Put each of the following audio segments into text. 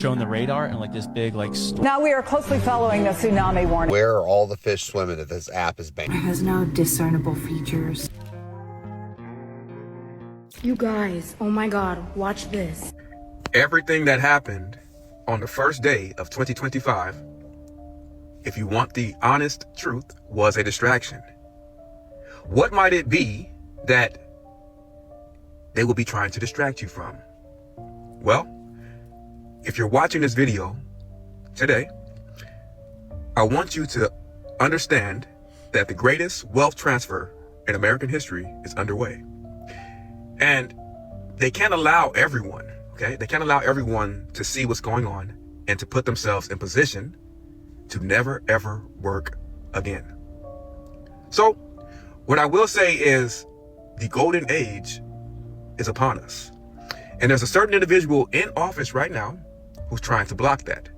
showing the radar and like this big like Now we are closely following the tsunami warning. Where are all the fish swimming that this app is banned? It has no discernible features. You guys, oh my god, watch this. Everything that happened on the first day of 2025, if you want the honest truth, was a distraction. What might it be that they will be trying to distract you from? Well, if you're watching this video today, I want you to understand that the greatest wealth transfer in American history is underway. And they can't allow everyone, okay? They can't allow everyone to see what's going on and to put themselves in position to never, ever work again. So what I will say is the golden age is upon us. And there's a certain individual in office right now who's trying to block that,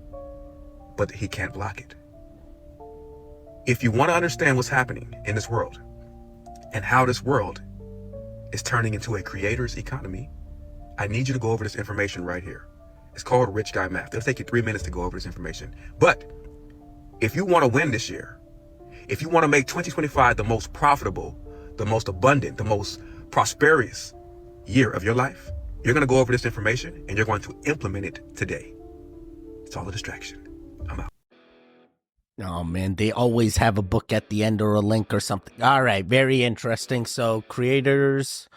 but he can't block it. If you want to understand what's happening in this world and how this world is turning into a creator's economy, I need you to go over this information right here. It's called Rich Guy Math. It'll take you 3 minutes to go over this information. But if you want to win this year, if you want to make 2025 the most profitable, the most abundant, the most prosperous year of your life, you're going to go over this information and you're going to implement it today. It's all a distraction. I'm out. Oh, man, they always have a book at the end or a link or something. All right, very interesting. So creators,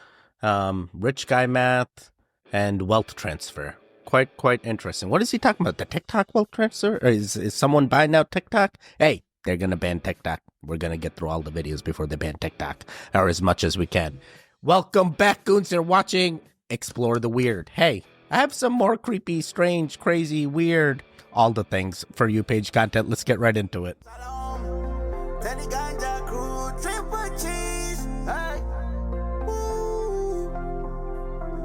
rich guy math, and wealth transfer. Quite interesting. What is he talking about? The TikTok wealth transfer? Or is someone buying out TikTok? Hey, they're going to ban TikTok. We're going to get through all the videos before they ban TikTok, or as much as we can. Welcome back, goons. You're watching Explore the Weird. Hey, I have some more creepy, strange, crazy, weird, all the things for you page content. Let's get right into it.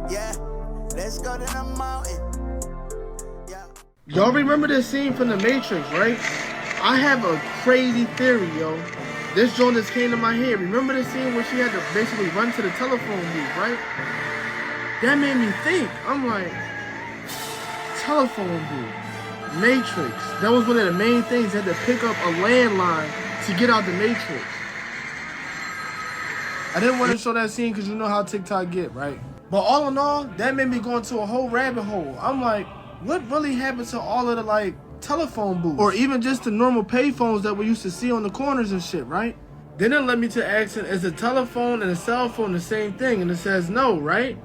Yeah, let's go to the mountain. Y'all remember this scene from The Matrix, right? I have a crazy theory, yo. This joint just came to my head. Remember the scene where she had to basically run to the telephone booth, right? That made me think. I'm like, telephone booth, Matrix. That was one of the main things. They had to pick up a landline to get out the Matrix. I didn't want to show that scene because you know how TikTok get, right? But all in all, that made me go into a whole rabbit hole. I'm like, what really happened to all of the like telephone booths? Or even just the normal payphones that we used to see on the corners and shit, right? Then it led me to asking, is a telephone and a cell phone the same thing? And it says no, right?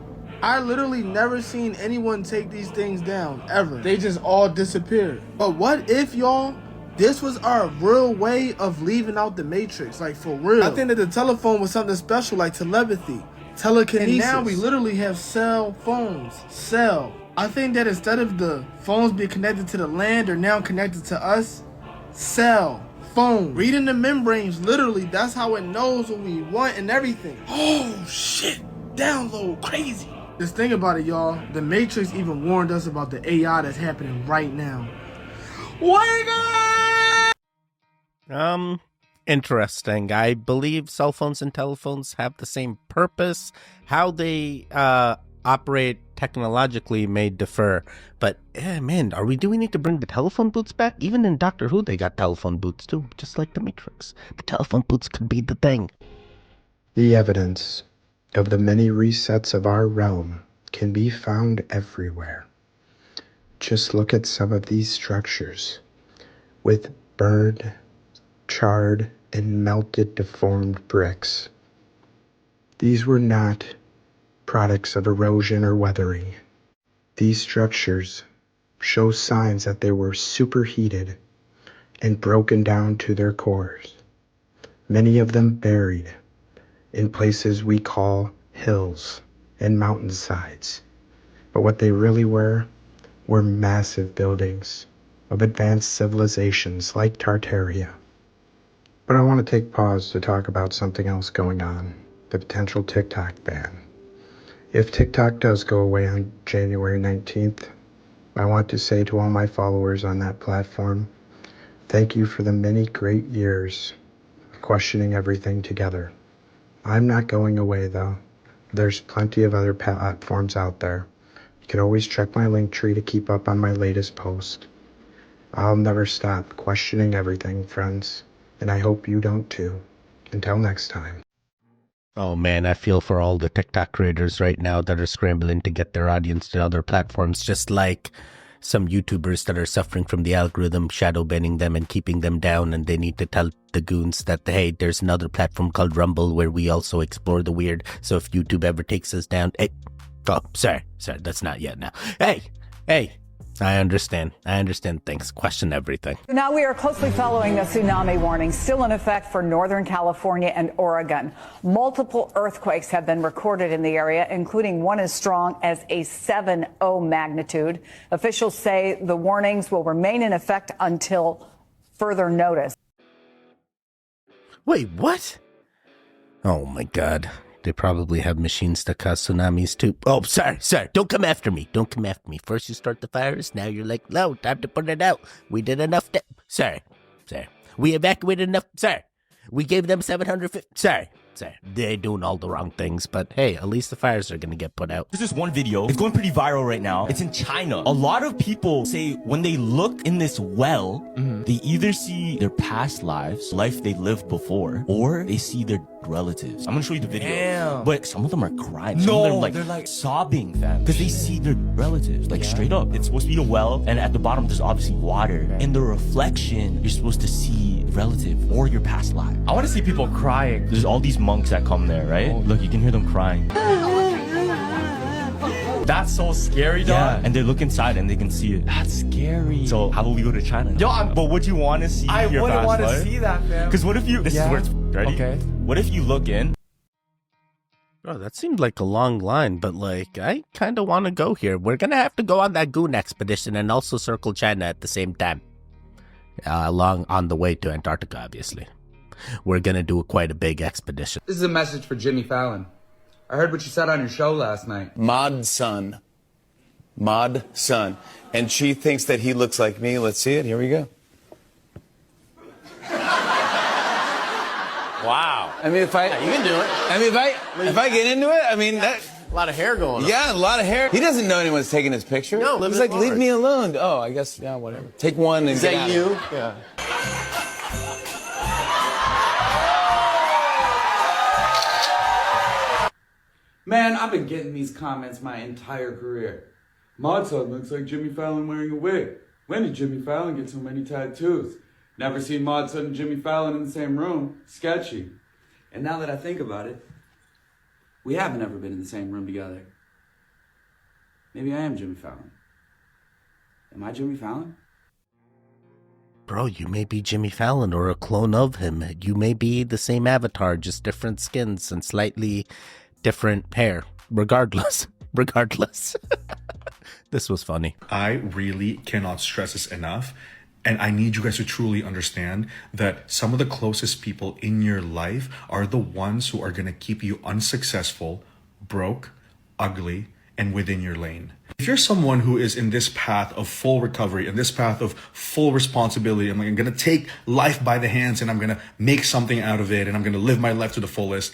I literally never seen anyone take these things down, ever. They just all disappeared. But what if, y'all, this was our real way of leaving out the Matrix, like for real? I think that the telephone was something special, like telepathy, telekinesis. And now we literally have cell phones. I think that instead of the phones being connected to the land, they're now connected to us. Cell phone. Reading the membranes, literally, that's how it knows what we want and everything. Oh, shit. Download crazy. Just think about it, y'all. The Matrix even warned us about the AI that's happening right now. Wake up! Interesting. I believe cell phones and telephones have the same purpose. How they operate technologically may differ. But, man, do we need to bring the telephone booths back? Even in Doctor Who, they got telephone booths too, just like the Matrix. The telephone booths could be the thing. The evidence of the many resets of our realm can be found everywhere. Just look at some of these structures with burned, charred, and melted deformed bricks. These were not products of erosion or weathering. These structures show signs that they were superheated and broken down to their cores, many of them buried in places we call hills and mountainsides. But what they really were massive buildings of advanced civilizations like Tartaria. But I want to take pause to talk about something else going on, the potential TikTok ban. If TikTok does go away on January 19th, I want to say to all my followers on that platform, thank you for the many great years of questioning everything together. I'm not going away though. There's plenty of other platforms out there. You can always check my link tree to keep up on my latest post. I'll never stop questioning everything, friends, and I hope you don't too. Until next time. Oh man, I feel for all the TikTok creators right now that are scrambling to get their audience to other platforms, just like some YouTubers that are suffering from the algorithm shadow banning them and keeping them down, and they need to tell the goons that, hey, there's another platform called Rumble where we also explore the weird, so if YouTube ever takes us down, hey, oh, sorry, that's not yet now. Hey, I understand things, question everything. Now we are closely following the tsunami warning still in effect for Northern California and Oregon. Multiple earthquakes have been recorded in the area, including one as strong as a 7.0 magnitude. Officials say the warnings will remain in effect until further notice. Wait, what? Oh my God. They probably have machines that cause tsunamis too. Oh, sorry. Don't come after me. First you start the fires, now you're like, no, time to put it out. We did enough. Sorry. We evacuated enough. Sorry. We gave them 750. Sorry. They're doing all the wrong things, but hey, at least the fires are gonna get put out. There's this one video. It's going pretty viral right now. It's in China. A lot of people say when they look in this well, they either see their past life they lived before, or they see their relatives. I'm gonna show you the video. Damn. But some of them are crying. Some of them they're like sobbing, fam. Because they see their relatives, like straight up. It's supposed to be a well, and at the bottom there's obviously water. In the reflection, you're supposed to see relative or your past life. I want to see people crying. There's all these monks that come there, right? Look, you can hear them crying. That's so scary, dog. Yeah, and they look inside and they can see it. That's scary. So how about we go to China? Yo, but would you want to see your past life? I wouldn't want to see that, man. Because what if you... This is where it's... Ready? Okay. What if you look in? Oh, that seemed like a long line, but like, I kind of want to go here. We're going to have to go on that goon expedition and also circle China at the same time. Along on the way to Antarctica, obviously. We're going to do quite a big expedition. This is a message for Jimmy Fallon. I heard what you said on your show last night. Mod son. And she thinks that he looks like me. Let's see it. Here we go. Wow. I mean, you can do it. I mean, if I get into it, I mean, that... A lot of hair going on. Yeah, a lot of hair. He doesn't know anyone's taking his picture. No, he's like, leave me alone. Oh, I guess, yeah, whatever. Take one and get out. Is that you? Yeah. Man, I've been getting these comments my entire career. Mod son looks like Jimmy Fallon wearing a wig. When did Jimmy Fallon get so many tattoos? Never seen Mod son and Jimmy Fallon in the same room. Sketchy. And now that I think about it, we haven't ever been in the same room together. Maybe I am Jimmy Fallon. Am I Jimmy Fallon? Bro, you may be Jimmy Fallon or a clone of him. You may be the same avatar, just different skins and slightly different hair. Regardless. This was funny. I really cannot stress this enough. And I need you guys to truly understand that some of the closest people in your life are the ones who are going to keep you unsuccessful, broke, ugly, and within your lane. If you're someone who is in this path of full recovery, in this path of full responsibility, I'm going to take life by the hands and I'm going to make something out of it and I'm going to live my life to the fullest.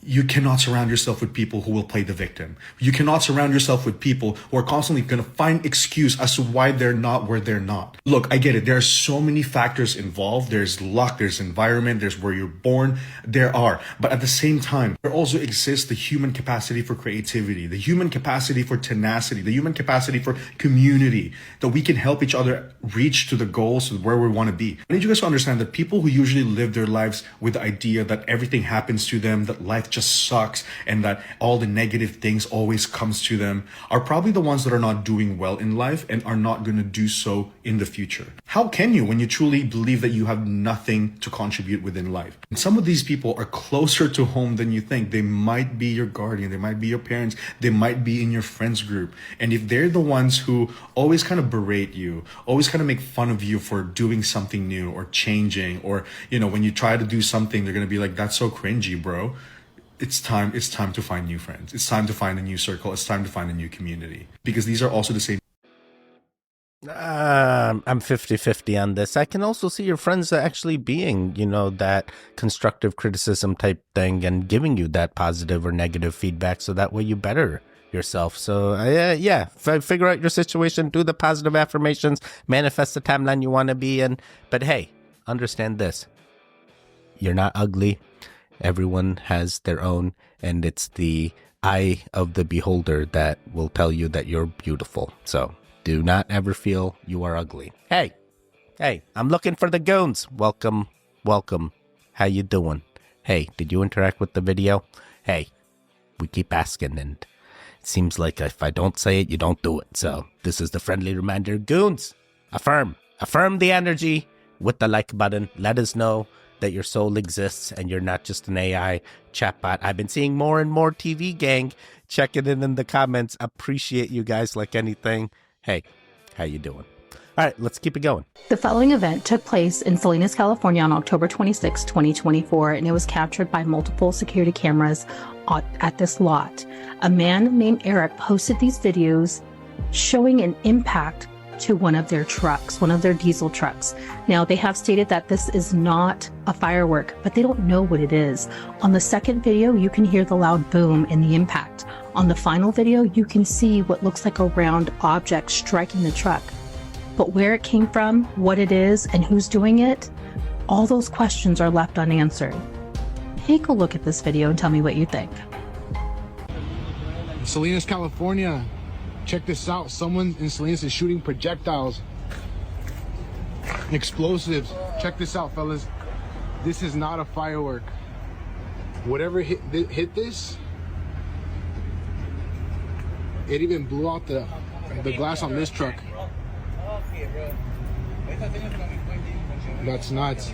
You cannot surround yourself with people who will play the victim. You cannot surround yourself with people who are constantly going to find excuse as to why they're not where they're not. Look, I get it. There are so many factors involved. There's luck, there's environment, there's where you're born. There are. But at the same time, there also exists the human capacity for creativity, the human capacity for tenacity, the human capacity for community, that we can help each other reach to the goals where we want to be. I need you guys to understand that people who usually live their lives with the idea that everything happens to them, that life just sucks and that all the negative things always comes to them are probably the ones that are not doing well in life and are not going to do so in the future. How can you when you truly believe that you have nothing to contribute within life? And some of these people are closer to home than you think. They might be your guardian, they might be your parents, they might be in your friends group. And if they're the ones who always kind of berate you, always kind of make fun of you for doing something new or changing, or when you try to do something, they're going to be like, that's so cringy, bro. It's time to find new friends. It's time to find a new circle. It's time to find a new community. Because these are also the same. I'm 50-50 on this. I can also see your friends actually being, that constructive criticism type thing and giving you that positive or negative feedback. So that way you better yourself. So yeah, figure out your situation, do the positive affirmations, manifest the timeline you want to be in. But hey, understand this. You're not ugly. Everyone has their own, and it's the eye of the beholder that will tell you that you're beautiful. So do not ever feel you are ugly. Hey, I'm looking for the goons. Welcome. How you doing? Hey, did you interact with the video? Hey, we keep asking, and it seems like if I don't say it, you don't do it. So this is the friendly reminder. Goons, affirm the energy with the like button. Let us know that your soul exists and you're not just an AI chatbot. I've been seeing more and more TV gang checking in the comments. Appreciate you guys like anything. Hey, how you doing? All right, let's keep it going. The following event took place in Salinas, California on October 26, 2024, and it was captured by multiple security cameras at this lot. A man named Eric posted these videos showing an impact to one of their trucks, one of their diesel trucks. Now, they have stated that this is not a firework, but they don't know what it is. On the second video, you can hear the loud boom and the impact. On the final video, you can see what looks like a round object striking the truck. But where it came from, what it is, and who's doing it, all those questions are left unanswered. Take a look at this video and tell me what you think. Salinas, California. Check this out. Someone in Salinas is shooting projectiles. Explosives. Check this out, fellas. This is not a firework. Whatever hit this, it even blew out the glass on this truck. That's nuts.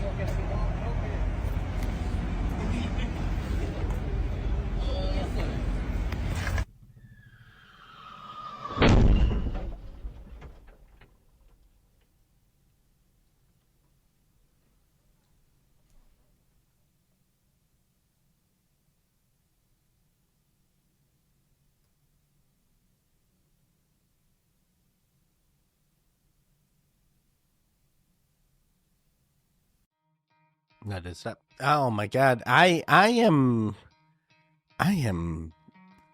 That is that. Oh my God. I am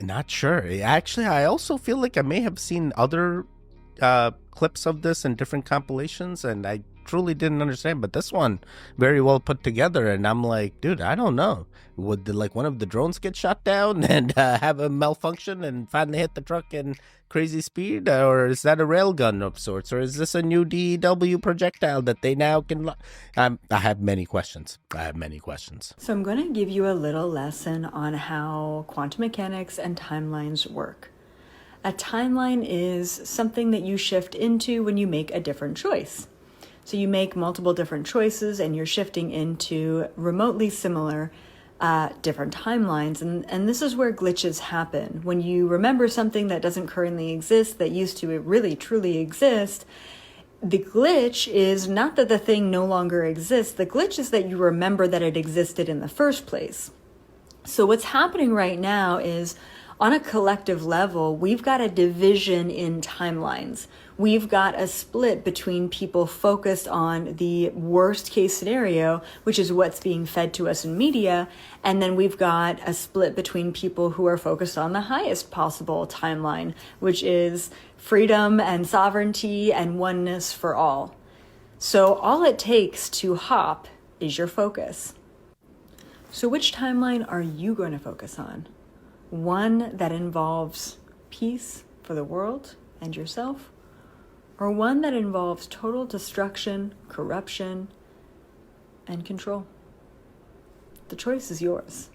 not sure. Actually, I also feel like I may have seen other clips of this in different compilations, and I truly didn't understand. But this one, very well put together, and I'm like, dude, I don't know. Would one of the drones get shot down and have a malfunction and finally hit the truck in crazy speed, or is that a railgun of sorts, or is this a new DEW projectile that they now can? I have many questions. So I'm going to give you a little lesson on how quantum mechanics and timelines work. A timeline is something that you shift into when you make a different choice. So you make multiple different choices and you're shifting into remotely similar different timelines. And this is where glitches happen. When you remember something that doesn't currently exist, that used to really truly exist, the glitch is not that the thing no longer exists. The glitch is that you remember that it existed in the first place. So what's happening right now is, on a collective level, we've got a division in timelines. We've got a split between people focused on the worst case scenario, which is what's being fed to us in media. And then we've got a split between people who are focused on the highest possible timeline, which is freedom and sovereignty and oneness for all. So all it takes to hop is your focus. So which timeline are you going to focus on? One that involves peace for the world and yourself, or one that involves total destruction, corruption, and control? The choice is yours.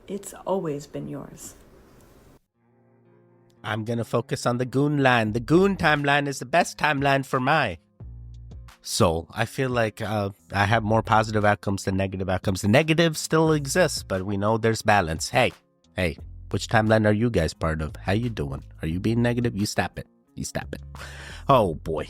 It's always been yours. I'm going to focus on the goon line. The goon timeline is the best timeline for my soul. I feel like I have more positive outcomes than negative outcomes. The negatives still exist, but we know there's balance. Hey, which timeline are you guys part of? How you doing? Are you being negative? You stop it. Oh boy.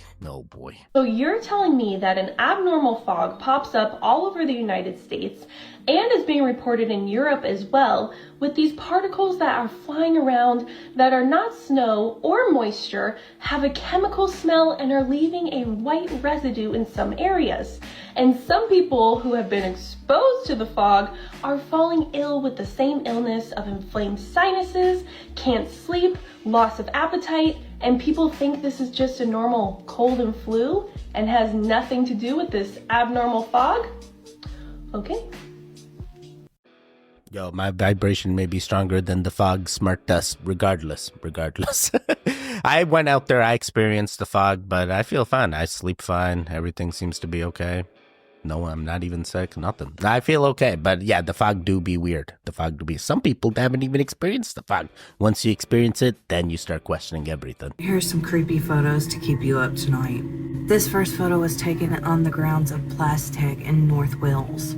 So you're telling me that an abnormal fog pops up all over the United States and is being reported in Europe as well, with these particles that are flying around that are not snow or moisture, have a chemical smell, and are leaving a white residue in some areas. And some people who have been exposed to the fog are falling ill with the same illness of inflamed sinuses, can't sleep, loss of appetite, and people think this is just a normal cold and flu and has nothing to do with this abnormal fog. Okay. Yo, my vibration may be stronger than the fog smart dust, regardless. I went out there, I experienced the fog, but I feel fine. I sleep fine. Everything seems to be okay. No, I'm not even sick, nothing. I feel okay, but yeah, the fog do be weird. Some people haven't even experienced the fog. Once you experience it, then you start questioning everything. Here's some creepy photos to keep you up tonight. This first photo was taken on the grounds of Plastic in North Wales.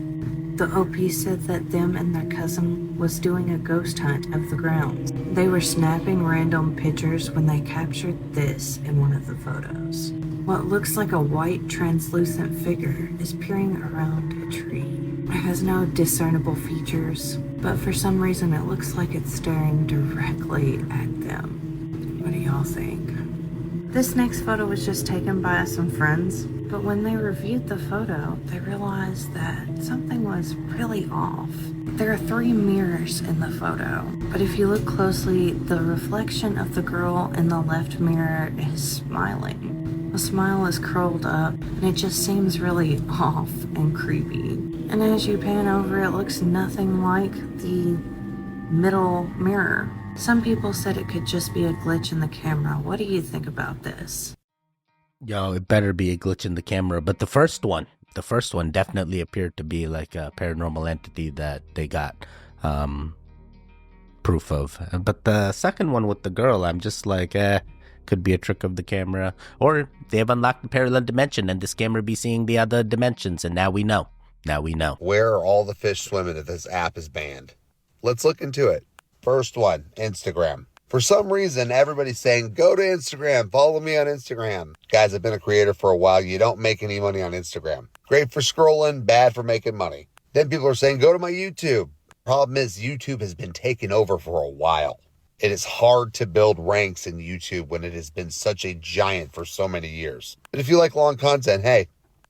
The OP said that them and their cousin was doing a ghost hunt of the grounds. They were snapping random pictures when they captured this in one of the photos. What looks like a white translucent figure is peering around a tree. It has no discernible features, but for some reason it looks like it's staring directly at them. What do y'all think? This next photo was just taken by some friends, but when they reviewed the photo, they realized that something was really off. There are 3 mirrors in the photo, but if you look closely, the reflection of the girl in the left mirror is smiling. The smile is curled up, and it just seems really off and creepy. And as you pan over, it looks nothing like the middle mirror. Some people said it could just be a glitch in the camera. What do you think about this? Yo, it better be a glitch in the camera. But the first one definitely appeared to be like a paranormal entity that they got proof of. But the second one with the girl, I'm just like, could be a trick of the camera. Or they have unlocked the parallel dimension and this camera be seeing the other dimensions, and now we know. Where are all the fish swimming if this app is banned? Let's look into it. First one, Instagram. For some reason, everybody's saying, go to Instagram, follow me on Instagram. Guys, I've been a creator for a while. You don't make any money on Instagram. Great for scrolling, bad for making money. Then people are saying, go to my YouTube. Problem is, YouTube has been taken over for a while. It is hard to build ranks in YouTube when it has been such a giant for so many years. But if you like long content, hey,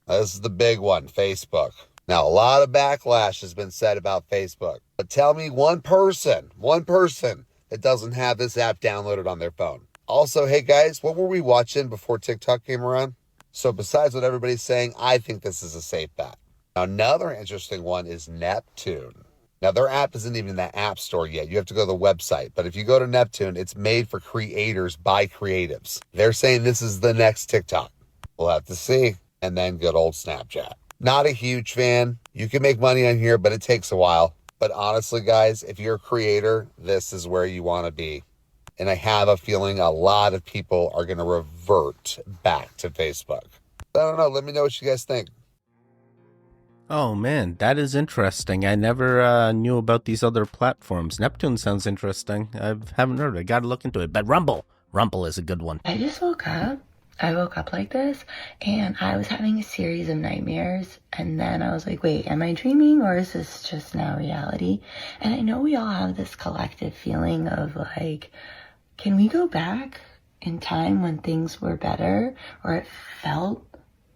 this is the big one, Facebook. Now, a lot of backlash has been said about Facebook, but tell me one person that doesn't have this app downloaded on their phone. Also, hey guys, what were we watching before TikTok came around? So besides what everybody's saying, I think this is a safe bet. Now, another interesting one is Neptune. Now, their app isn't even in the app store yet. You have to go to the website. But if you go to Neptune, it's made for creators by creatives. They're saying this is the next TikTok. We'll have to see. And then good old Snapchat. Not a huge fan. You can make money on here, but it takes a while. But honestly, guys, if you're a creator, this is where you want to be. And I have a feeling a lot of people are going to revert back to Facebook. I don't know. Let me know what you guys think. Oh man, that is interesting. I never knew about these other platforms. Neptune sounds interesting. I haven't heard of it. I gotta look into it. But Rumble is a good one. I just woke up. I woke up like this, and I was having a series of nightmares, and then I was like, wait, am I dreaming, or is this just now reality? And I know we all have this collective feeling of like, can we go back in time when things were better, or it felt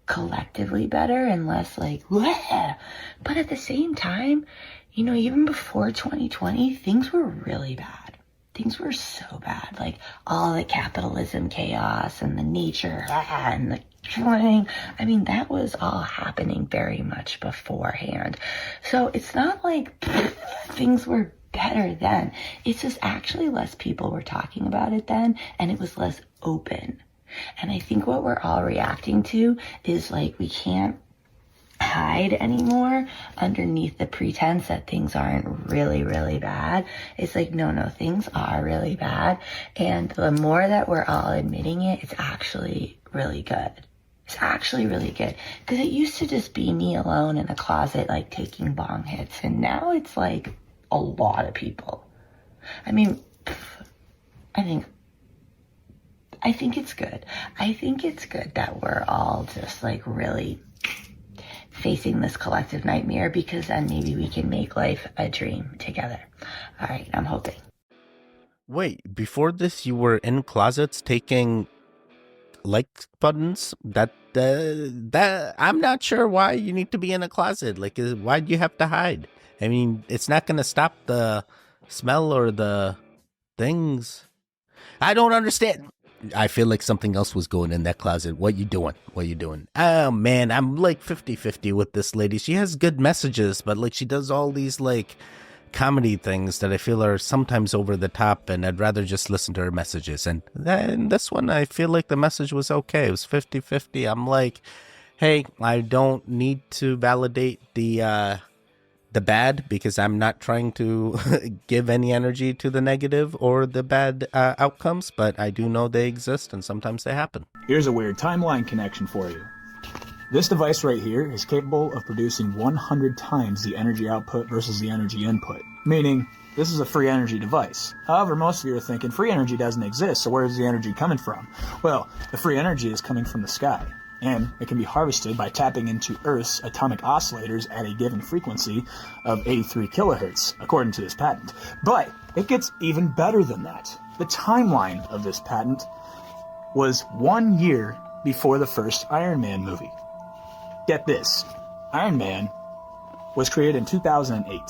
collectively better and less like, bleh. But at the same time, you know, even before 2020, things were really bad. Things were so bad, like all the capitalism chaos and the nature and the killing. I mean, that was all happening very much beforehand. So it's not like things were better then. It's just actually less people were talking about it then, and it was less open. And I think what we're all reacting to is like we can't hide anymore underneath the pretense that things aren't really, really bad. It's like, no, things are really bad. And the more that we're all admitting it, it's actually really good. It's actually really good. Because it used to just be me alone in a closet, like taking bong hits. And now it's like a lot of people. I mean, I think it's good. I think it's good that we're all just like really facing this collective nightmare, because then maybe we can make life a dream together. All right, I'm hoping. Wait, before this you were in closets taking like buttons? That that I'm not sure why you need to be in a closet. Like, why do you have to hide? I mean, it's not going to stop the smell or the things. I don't understand. I feel like something else was going in that closet. What you doing? What you doing? Oh, man, I'm like 50-50 with this lady. She has good messages, but like she does all these like comedy things that I feel are sometimes over the top, and I'd rather just listen to her messages. And then this one, I feel like the message was okay. It was 50-50. I'm like, hey, I don't need to validate the bad, because I'm not trying to give any energy to the negative or the bad outcomes, but I do know they exist and sometimes they happen. Here's a weird timeline connection for you. This device right here is capable of producing 100 times the energy output versus the energy input, meaning this is a free energy device. However, most of you are thinking free energy doesn't exist, so where is the energy coming from? Well, the free energy is coming from the sky, and it can be harvested by tapping into Earth's atomic oscillators at a given frequency of 83 kilohertz, according to this patent. But it gets even better than that. The timeline of this patent was 1 year before the first Iron Man movie. Get this, Iron Man was created in 2008.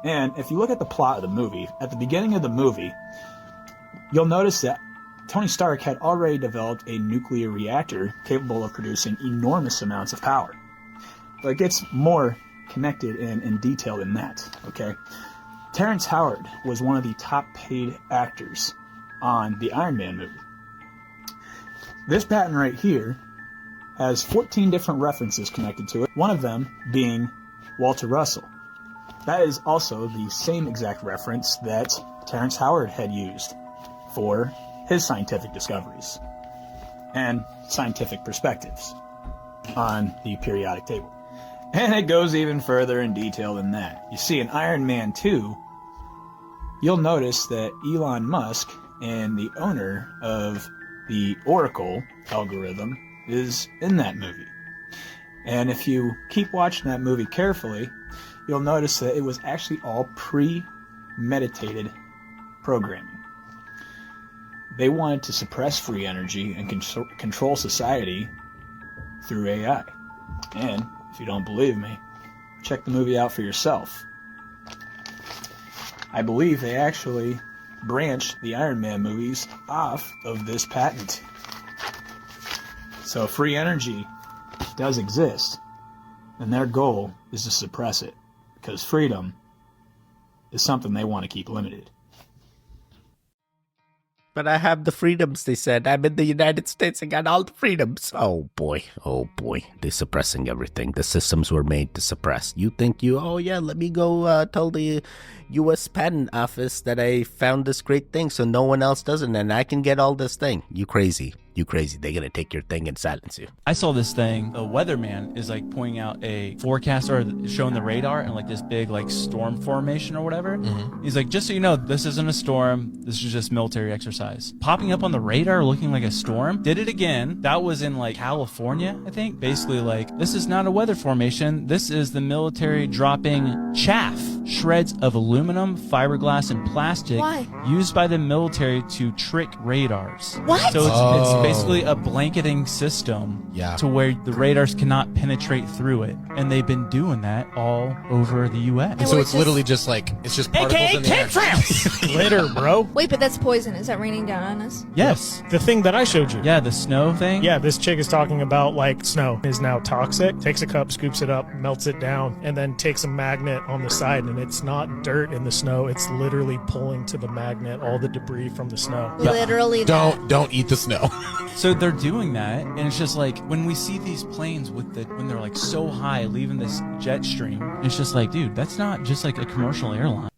And if you look at the plot of the movie, at the beginning of the movie, you'll notice that Tony Stark had already developed a nuclear reactor capable of producing enormous amounts of power. But it gets more connected and in detail than that, okay? Terrence Howard was one of the top paid actors on the Iron Man movie. This patent right here has 14 different references connected to it, one of them being Walter Russell. That is also the same exact reference that Terrence Howard had used for his scientific discoveries and scientific perspectives on the periodic table. And it goes even further in detail than that. You see, in Iron Man 2, you'll notice that Elon Musk and the owner of the Oracle algorithm is in that movie. And if you keep watching that movie carefully, you'll notice that it was actually all premeditated programming. They wanted to suppress free energy and control society through AI. And if you don't believe me, check the movie out for yourself. I believe they actually branched the Iron Man movies off of this patent. So free energy does exist, and their goal is to suppress it, because freedom is something they want to keep limited. But I have the freedoms, they said. I'm in the United States. I got all the freedoms. Oh, boy. Oh, boy. They're suppressing everything. The systems were made to suppress. You think oh, yeah, let me go tell the U.S. Patent Office that I found this great thing so no one else doesn't, and I can get all this thing. You crazy. You crazy. They're going to take your thing and silence you. I saw this thing. The weatherman is like pointing out a forecast or showing the radar and like this big like storm formation or whatever. Mm-hmm. He's like, just so you know, this isn't a storm. This is just military exercise. Popping up on the radar looking like a storm. Did it again. That was in like California, I think. Basically like, this is not a weather formation. This is the military dropping chaff, shreds of aluminum, fiberglass, and plastic used by the military to trick radars. What? So it's basically a blanketing system to where the radars cannot penetrate through it. And they've been doing that all over the U.S. And so it's literally just like, it's just particles in the air. Glitter, bro. Wait, but that's poison. Is that raining down on us? Yes. The thing that I showed you. Yeah, the snow thing. Yeah, this chick is talking about like snow is now toxic. Takes a cup, scoops it up, melts it down, and then takes a magnet on the side, and it's not dirt in the snow. It's literally pulling to the magnet all the debris from the snow. Literally. Don't eat the snow. So they're doing that, and it's just like when we see these planes when they're like so high leaving this jet stream, it's just like, dude, that's not just like a commercial airline.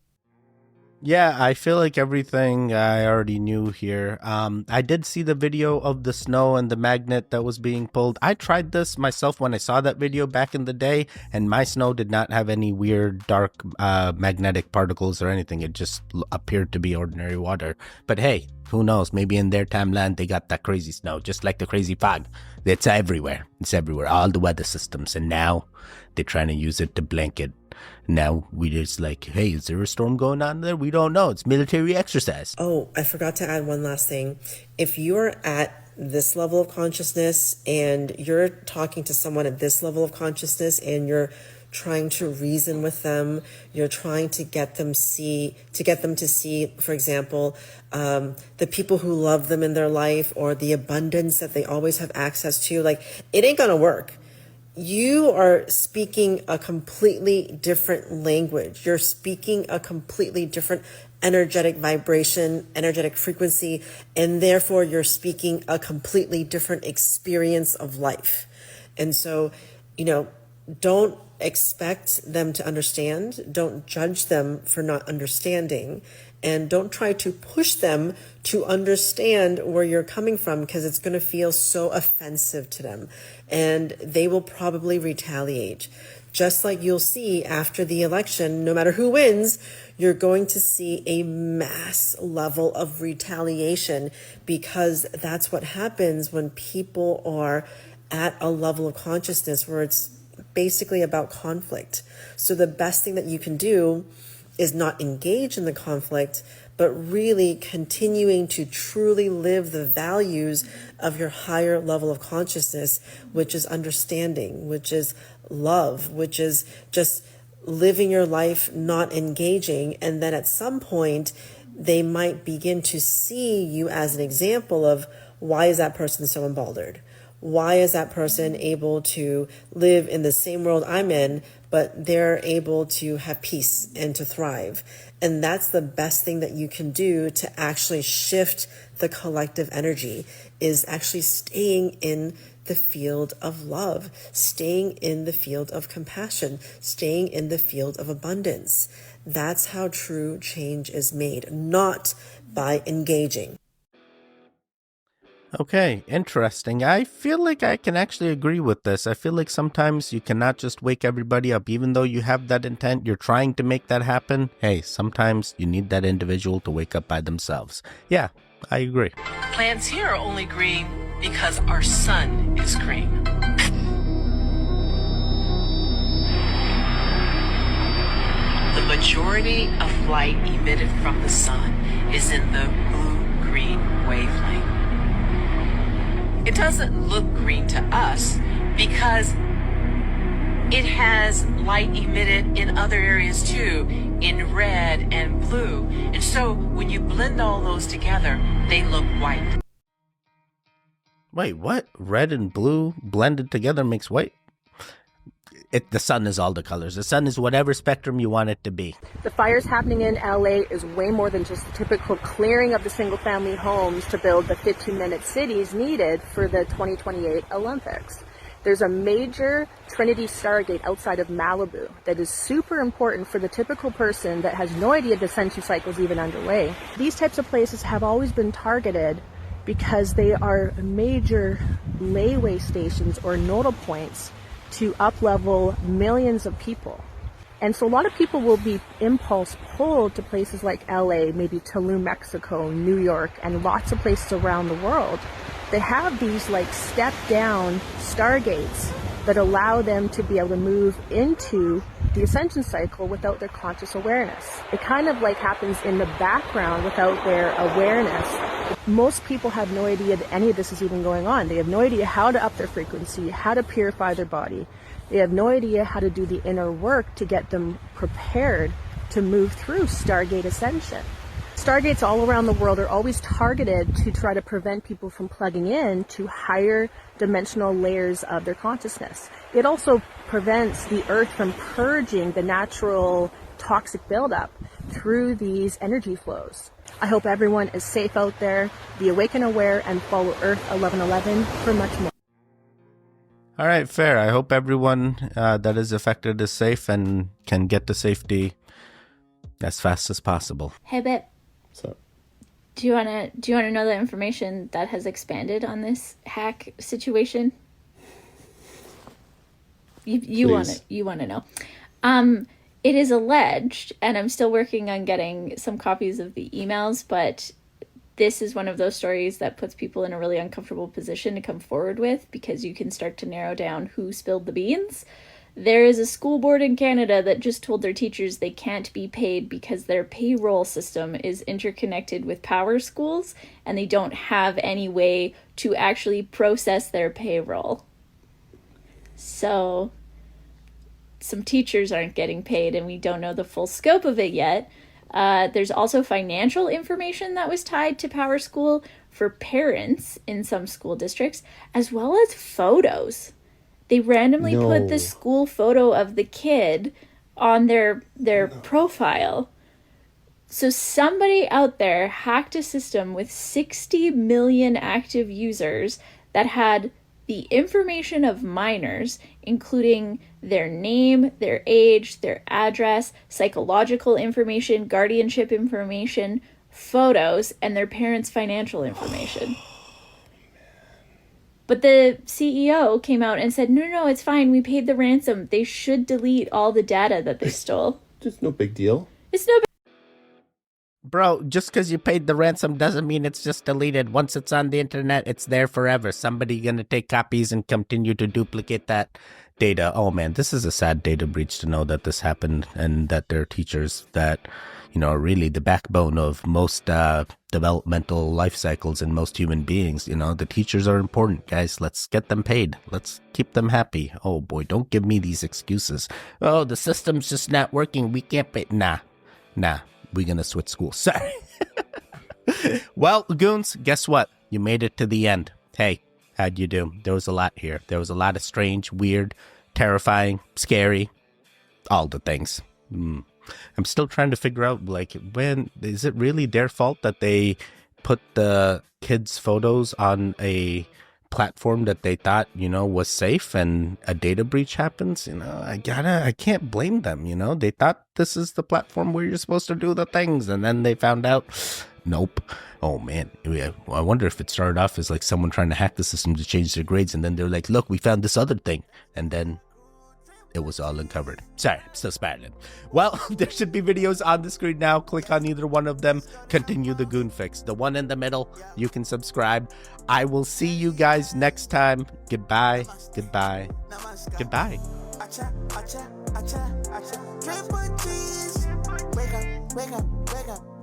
Yeah, I feel like everything I already knew here. I did see the video of the snow and the magnet that was being pulled. I tried this myself when I saw that video back in the day, and my snow did not have any weird dark magnetic particles or anything. It just appeared to be ordinary water. But hey, who knows? Maybe in their timeline they got that crazy snow, just like the crazy fog. It's everywhere. It's everywhere. All the weather systems, and now they're trying to use it to blanket Now we just like, hey, is there a storm going on there? We don't know. It's military exercise. Oh, I forgot to add one last thing. If you're at this level of consciousness and you're talking to someone at this level of consciousness and you're trying to reason with them, you're trying to get them to see, for example, the people who love them in their life or the abundance that they always have access to, like, it ain't gonna work. You are speaking a completely different language. You're speaking a completely different energetic vibration, energetic frequency, and therefore you're speaking a completely different experience of life. And so, don't expect them to understand. Don't judge them for not understanding. And don't try to push them to understand where you're coming from, because it's going to feel so offensive to them. And they will probably retaliate. Just like you'll see after the election, no matter who wins, you're going to see a mass level of retaliation, because that's what happens when people are at a level of consciousness where it's basically about conflict. So the best thing that you can do is not engage in the conflict, but really continuing to truly live the values of your higher level of consciousness, which is understanding, which is love, which is just living your life, not engaging. And then at some point, they might begin to see you as an example of, why is that person so emboldened? Why is that person able to live in the same world I'm in, but they're able to have peace and to thrive? And that's the best thing that you can do to actually shift the collective energy, is actually staying in the field of love, staying in the field of compassion, staying in the field of abundance. That's how true change is made, not by engaging. Okay, interesting. I feel like I can actually agree with this. I feel like sometimes you cannot just wake everybody up. Even though you have that intent, you're trying to make that happen. Hey, sometimes you need that individual to wake up by themselves. Yeah, I agree. Plants here are only green because our sun is green. The majority of light emitted from the sun is in the blue-green wavelength. It doesn't look green to us because it has light emitted in other areas too, in red and blue. And so when you blend all those together, they look white. Wait, what? Red and blue blended together makes white? The sun is all the colors. The sun is whatever spectrum you want it to be. The fires happening in LA is way more than just the typical clearing of the single-family homes to build the 15-minute cities needed for the 2028 Olympics. There's a major Trinity Stargate outside of Malibu that is super important for the typical person that has no idea the ascension cycle is even underway. These types of places have always been targeted because they are major layaway stations or nodal points to up-level millions of people. And so a lot of people will be impulse pulled to places like LA, maybe Tulum, Mexico, New York, and lots of places around the world. They have these like step-down stargates that allow them to be able to move into the ascension cycle without their conscious awareness. It kind of like happens in the background without their awareness. Most people have no idea that any of this is even going on. They have no idea how to up their frequency, how to purify their body. They have no idea how to do the inner work to get them prepared to move through Stargate Ascension. Stargates all around the world are always targeted to try to prevent people from plugging in to higher dimensional layers of their consciousness. It also prevents the Earth from purging the natural toxic buildup through these energy flows. I hope everyone is safe out there. Be awake and aware and follow Earth 1111 for much more. All right, fair. I hope everyone that is affected is safe and can get to safety as fast as possible. Hey, babe. So, do you wanna know the information that has expanded on this hack situation? You wanna know. It is alleged, and I'm still working on getting some copies of the emails, but this is one of those stories that puts people in a really uncomfortable position to come forward with, because you can start to narrow down who spilled the beans. There is a school board in Canada that just told their teachers they can't be paid because their payroll system is interconnected with power schools and they don't have any way to actually process their payroll. So some teachers aren't getting paid and we don't know the full scope of it yet. There's also financial information that was tied to Power School for parents in some school districts, as well as photos. They randomly put the school photo of the kid on their profile. So somebody out there hacked a system with 60 million active users that had the information of minors, including their name, their age, their address, psychological information, guardianship information, photos, and their parents' financial information. But the CEO came out and said, no, it's fine. We paid the ransom. They should delete all the data that they stole. It's no big deal. It's no big Bro, just because you paid the ransom doesn't mean it's just deleted. Once it's on the internet, it's there forever. Somebody gonna take copies and continue to duplicate that data. Oh man, this is a sad data breach to know that this happened and that there are teachers that, you know, are really the backbone of most developmental life cycles in most human beings. You know, the teachers are important, guys. Let's get them paid. Let's keep them happy. Oh boy, don't give me these excuses. Oh, the system's just not working. We can't pay. Nah. We're gonna switch schools. Sorry. Well, goons, guess what? You made it to the end. Hey, how'd you do? There was a lot here. There was a lot of strange, weird, terrifying, scary, all the things. I'm still trying to figure out, like, when is it really their fault that they put the kids' photos on a platform that they thought, you know, was safe and a data breach happens? You know, I can't blame them. You know, they thought this is the platform where you're supposed to do the things, and then they found out, nope. Oh man, I wonder if it started off as like someone trying to hack the system to change their grades, and then they're like, look, we found this other thing, and then it was all uncovered. Sorry, I'm still spiraling. Well, there should be videos on the screen now. Click on either one of them. Continue the Goon Fix. The one in the middle, you can subscribe. I will see you guys next time. Goodbye. Goodbye. Goodbye. Triple G's. Wake up, wake up, wake up.